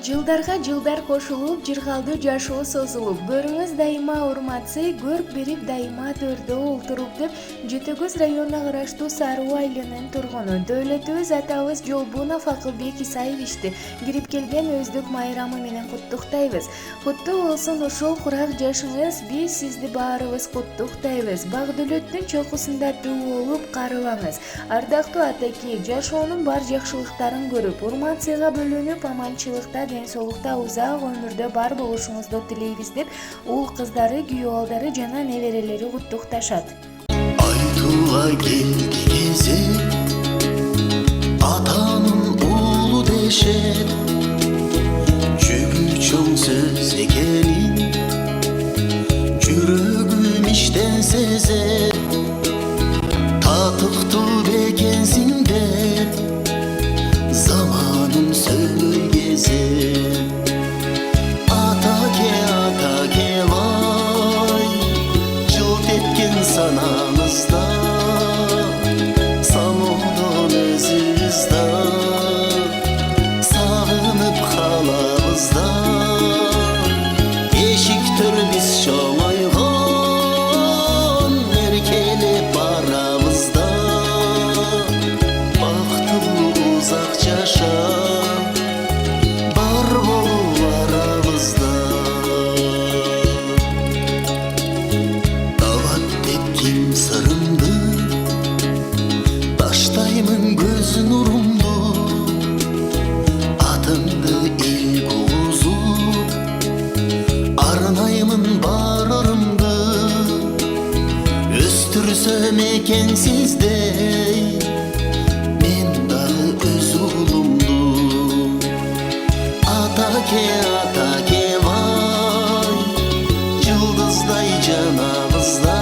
Жылдарга жылдар кошулуп, жыргалдуу жашоо созулуп, көрүңүз дайыма урматсый, көрк берип дайыма төрдө олтуруп деп Жетөгөз районуна караштуу Саруу айылынын тургуну дөөлөтүбүз атабыз Жолбунов Акылбек Исаевичти кирип келген өздүк майрамы менен куттуктайбыз. Куттуу болсун ошол курак жашыңыз, биз сизди баарыбыз куттуктайбыз. Бак-дөөлөттүн чокусунда туу болуп карыбаңыз. Ардактуу атаки, жашоонун бар жакшылыктарын көрүп, урмат-сыйга бөлөнүп, аманчылыкта, ден соолукта, узак өмүрдө бар болушуңузду тилейбиз деп уул кыздары, күйөө балдары жана неберелери куттукташат. Айтууга келди кезек, атанын уулу дешет, жүгү чоң сөз экенин жүрөгүм иштен сезет. Татыктуу бекенсиң деп заманын сөнөй кезет. Атаке бай, жылт эткен санаңызда, самодон өзүбүз да сагынып калабыз да. Эшиктер биз чоңойгон, эркелеп барабыз да. Бактылуу узак жашап бар болуп арабызда. Табат деп ким сырымды, таштаймын көз нурумду, атыңды эл кугузуп, арнаймын бар ырымды. Өстүрсөм экен сиздей мен дагы өз уулумду. Атаке бай, жылдыздай жанабызда,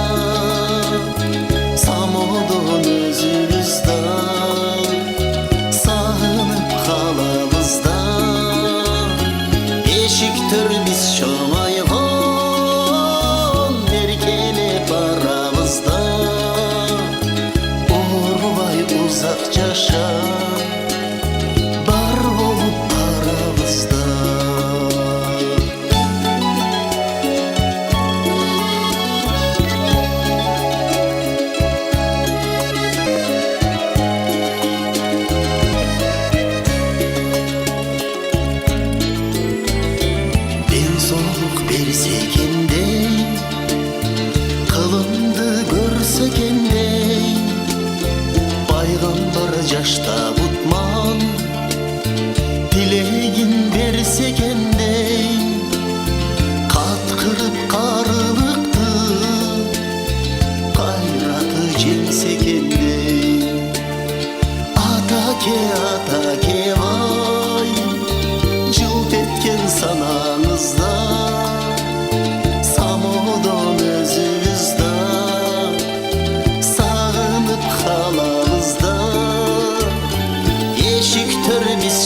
самодон өзүбүз да сагынып калабыз да. Эшиктер биз чоңойгон, эркелеп барабыз да. Оорубай узак жашап бар болуп арабызда. Ден соолук берсе экендей, кылымды көрсө экендей, пайгамбар жашта бутман тилегин берсе экендей, каткырып карылыкты кайраты жеңсе экендей. Атаке бай, жылт эткен санаңызда, самодон өзүбүз да сагынып калабыз да. Эшиктер биз